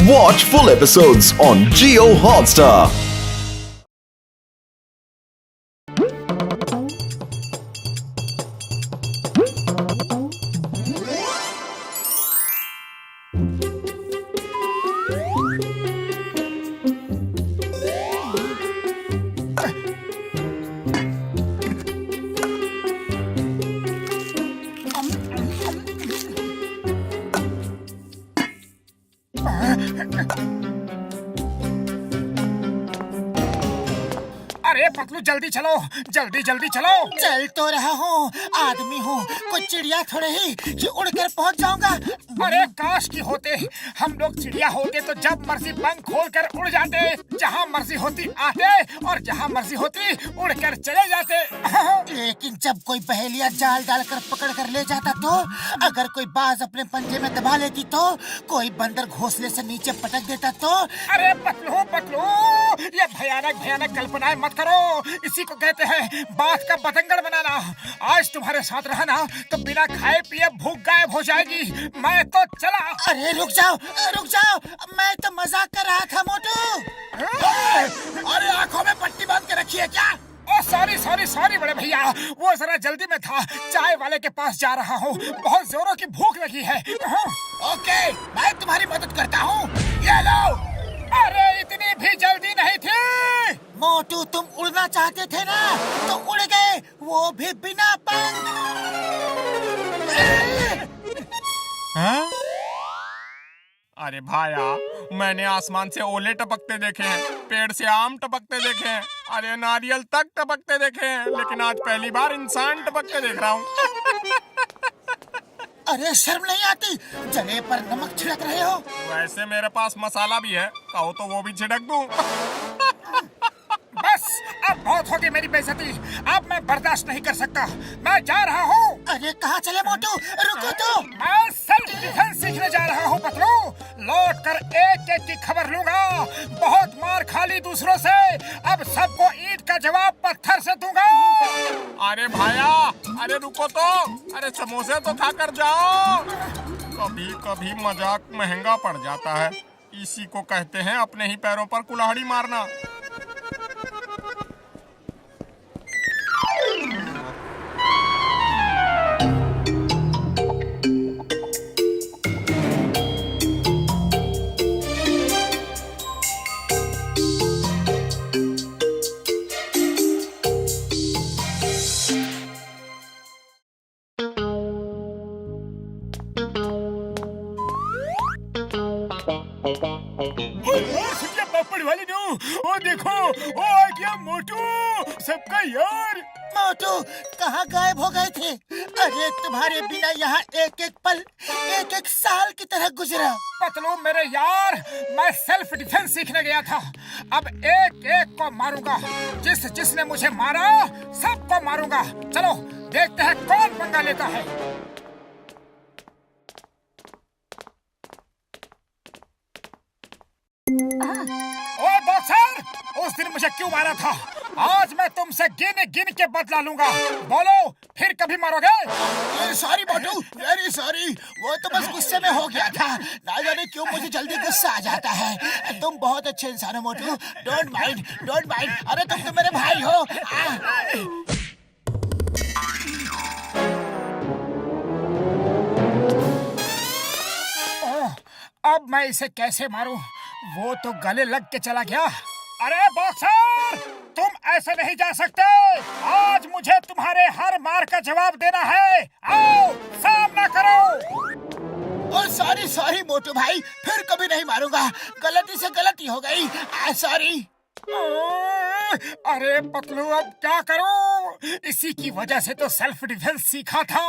Watch full episodes on Jio Hotstar. अरे पतलू जल्दी चलो, जल्दी जल्दी चलो। चल तो रहा हूँ, आदमी हूँ, कुछ चिड़िया थोड़े ही कि उड़कर पहुँच जाऊंगा। अरे काश की होते हम लोग चिड़िया होते तो जब मर्जी पंख खोलकर उड़ जाते, जहाँ मर्जी होती आते और जहाँ मर्जी होती उड़कर चले जाते। लेकिन जब कोई पहेलियाँ जाल डालकर पकड़ कर ले जाता तो, अगर कोई बाज अपने पंजे में दबा लेती तो, कोई बंदर घोंसले से नीचे पटक देता तो। अरे पतलू पतलू, ये भयानक भयानक कल्पनाएं मत करो। इसी को कहते हैं बात का बतंगड़ बनाना। आज तुम्हारे साथ रहा ना तो बिना खाए पिए भूख गायब हो जाएगी। मैं तो चला। अरे रुक जाओ, मैं तो मजाक कर रहा था मोटू। अरे आंखों में पट्टी बांध के रखी है क्या? ओ सॉरी सॉरी सॉरी बड़े भैया, वो जरा जल्दी में था, चाय वाले के पास जा रहा हूँ, बहुत जोरों की भूख लगी है। ओके, मैं तुम्हारी मदद करता हूँ, ये लो। अरे इतनी भी जल्दी नहीं थी। मोटू तुम उड़ना चाहते थे ना, तो उड़ गए, वो भी बिना पंख। अरे भाया, मैंने आसमान से ओले टपकते देखे हैं, पेड़ से आम टपकते देखे हैं, अरे नारियल तक टपकते देखे हैं, लेकिन आज पहली बार इंसान टपकते देख रहा हूँ। अरे शर्म नहीं आती, जले पर नमक छिड़क रहे हो। वैसे मेरे पास मसाला भी है, कहो तो वो भी छिड़क दूं। बस अब बहुत होगी मेरी बेइज्जती, अब मैं बर्दाश्त नहीं कर सकता, मैं जा रहा हूँ। अरे कहाँ चले मोटू, रुको तो। मैं सेल्फ डिफेंस सीखने जा रहा हूँ पतलू, लौट कर एक एक की खबर लूंगा। बहुत मार खा ली दूसरों से, अब सबको ईंट का जवाब पत्थर से दूंगा। अरे भाया, अरे रुको तो, अरे समोसे तो खाकर जाओ। कभी कभी मजाक महंगा पड़ जाता है, इसी को कहते हैं अपने ही पैरों पर कुल्हाड़ी मारना। वाली ओ देखो, ओ आ गया मोटू, सबका यार। मोटू कहाँ गायब हो गए थे? अरे तुम्हारे बिना यहाँ एक एक पल एक एक साल की तरह गुजरा। पतलू मेरे यार, मैं सेल्फ डिफेंस सीखने गया था, अब एक एक को मारूंगा, जिसने मुझे मारा सबको मारूंगा। चलो देखते हैं कौन पंगा लेता है। ओए बॉक्सर, उस दिन मुझे क्यों मारा था? आज मैं तुमसे गिन गिन के बदला लूंगा, बोलो फिर कभी मारोगे? सॉरी मोटू, वेरी सॉरी, वो तो बस गुस्से में हो गया था, ना जाने क्यों मुझे जल्दी गुस्सा आ जाता है। तुम बहुत अच्छे इंसान हो मोटू, डोंट माइंड, डोंट माइंड। अरे तुम तो मेरे भाई हो। अब मैं इसे कैसे मारूं? वो तो गले लग के चला गया। अरे बॉक्सर, तुम ऐसे नहीं जा सकते, आज मुझे तुम्हारे हर मार का जवाब देना है। आओ सामना करो। ओ सॉरी सॉरी मोटू भाई, फिर कभी नहीं मारूंगा, गलती से गलती हो गई, सॉरी। अरे पतलू अब क्या करूं? इसी की वजह से तो सेल्फ डिफेंस सीखा था।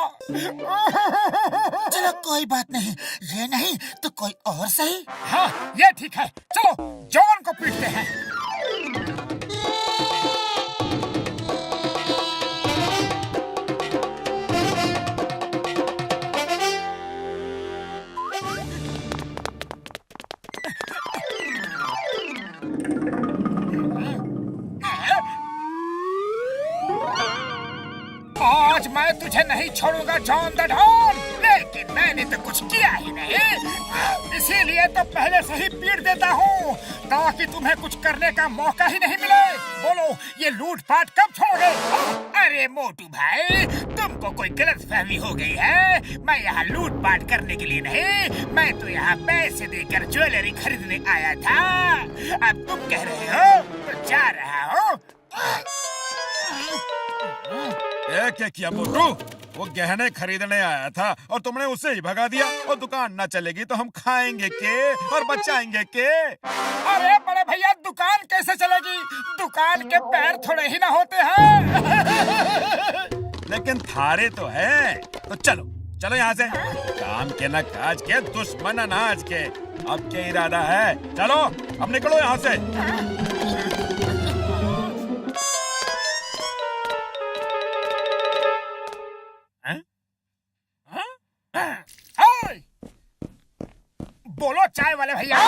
चलो कोई बात नहीं, ये नहीं तो कोई और सही। हाँ ये ठीक है, चलो जॉन को पीटते हैं। आज मैं तुझे नहीं छोड़ूंगा जॉन द डॉन, लेकिन मैंने तो कुछ किया ही नहीं, इसीलिए तो पहले से ही पीट देता हूँ ताकि तुम्हें कुछ करने का मौका ही नहीं मिले। बोलो ये लूटपाट कब छोड़ोगे? अरे मोटू भाई, तुमको कोई गलतफहमी हो गई है। मैं यहाँ लूटपाट करने के लिए नहीं, मैं तो यहाँ पैसे देकर ज्वेलरी खरीदने आया था। अब तुम कह रहे हो तो जा रहा हूँ। क्या किया मोटू? वो गहने खरीदने आया था और तुमने उसे ही भगा दिया। और दुकान न चलेगी तो हम खाएंगे के और बचाएंगे के? अरे बड़े भैया, दुकान कैसे चलेगी? दुकान के पैर थोड़े ही ना होते हैं। लेकिन थारे तो है। तो चलो चलो यहाँ से। काम के न काज के, दुश्मन अनाज के। अब क्या इरादा है? चलो अब निकलो यहाँ से। बोलो चाय वाले भैया,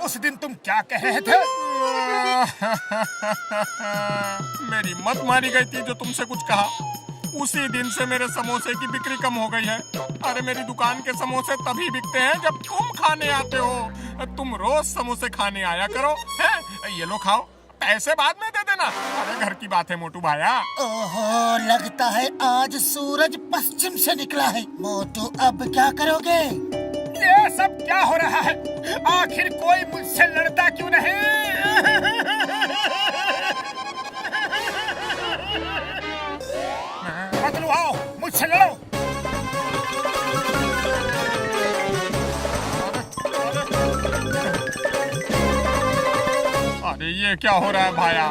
उस दिन तुम क्या कह रहे थे? मेरी मत मारी गई थी जो तुमसे कुछ कहा। उसी दिन से मेरे समोसे की बिक्री कम हो गई है। अरे मेरी दुकान के समोसे तभी बिकते हैं जब तुम खाने आते हो। तुम रोज समोसे खाने आया करो। हैं? ये लो खाओ, पैसे बाद में दे देना। अरे घर की बात है मोटू भाया। ओहो, लगता है आज सूरज पश्चिम से निकला है। मोटू अब क्या करोगे? ये सब क्या हो रहा है? आखिर कोई मुझसे लड़ता क्यों नहीं? बदलू आओ, मुझसे लड़ो। अरे ये क्या हो रहा है भाया?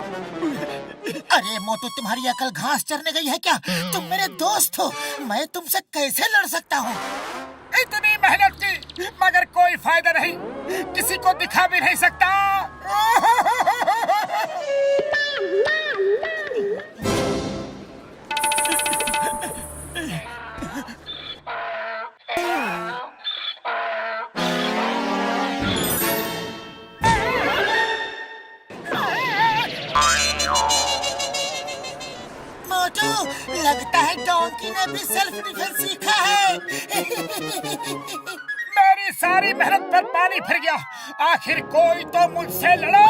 अरे मोटू, तुम्हारी अकल घास चरने गई है क्या? तुम मेरे दोस्त हो, मैं तुमसे कैसे लड़ सकता हूँ? इतनी मेहनत की मगर कोई फायदा नहीं, किसी को दिखा भी नहीं सकता। मोटू, लगता है डोंकी ने भी सेल्फ डिफेंस सीखा है। मेरी सारी मेहनत पर पानी फिर गया। आखिर कोई तो मुझसे लड़ो।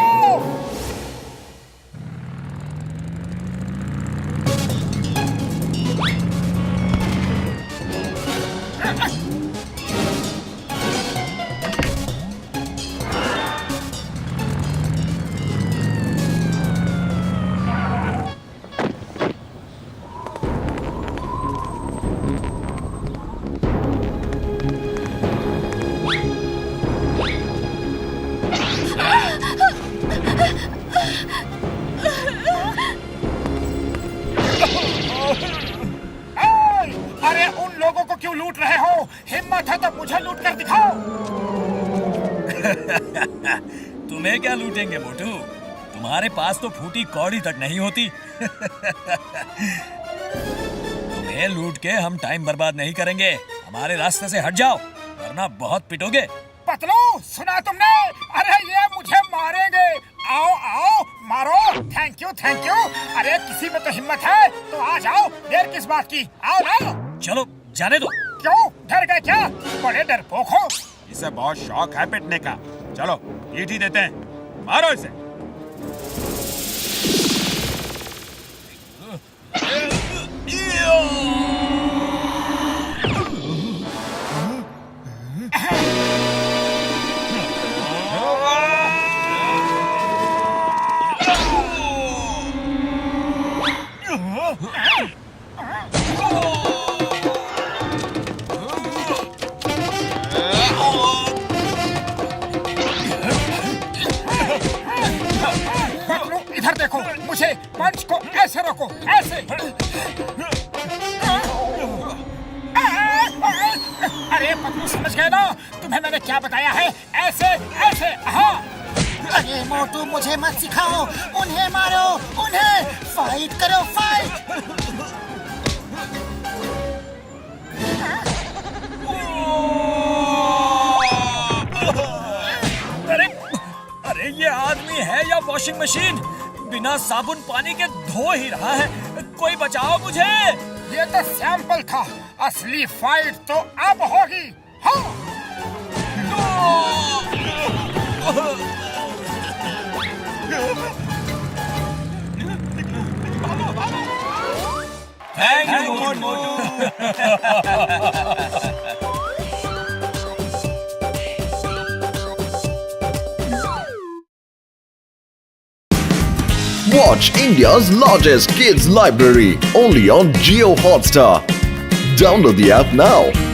अरे उन लोगों को क्यों लूट रहे हो? हिम्मत है तो मुझे लूट कर दिखाओ। तुम्हें क्या लूटेंगे मोटू? तुम्हारे पास तो फूटी कौड़ी तक नहीं होती। तुम्हें लूट के हम टाइम बर्बाद नहीं करेंगे। हमारे रास्ते से हट जाओ वरना बहुत पिटोगे। पतलू, सुना तुमने? अरे ये मुझे मारेंगे। आओ आओ, मारो। Thank you thank you. अरे किसी में तो हिम्मत है तो आ जाओ, देर किस बात की? आओ ना। चलो जाने दो। क्यों, डर गए क्या? बड़े डरपोक हो। इसे बहुत शौक है पिटने का। चलो ईंट ही देते हैं, मारो इसे। इधर देखो, मुझे पंच को ऐसे रोको, ऐसे। अरे पतलू, समझ गए ना? तुम्हें मैंने क्या बताया है? ऐसे ऐसे। हाँ। अरे मोटू, मुझे मत सिखाओ। उन्हें मारो, उन्हें। फाइट करो, फाइट। अरे ये आदमी है या वॉशिंग मशीन? बिना साबुन पानी के धो ही रहा है। कोई बचाओ मुझे। ये तो सैंपल था, असली फाइट तो अब होगी। हाँ। Thank you Motu. Watch India's largest kids library only on Jio Hotstar. Download the app now.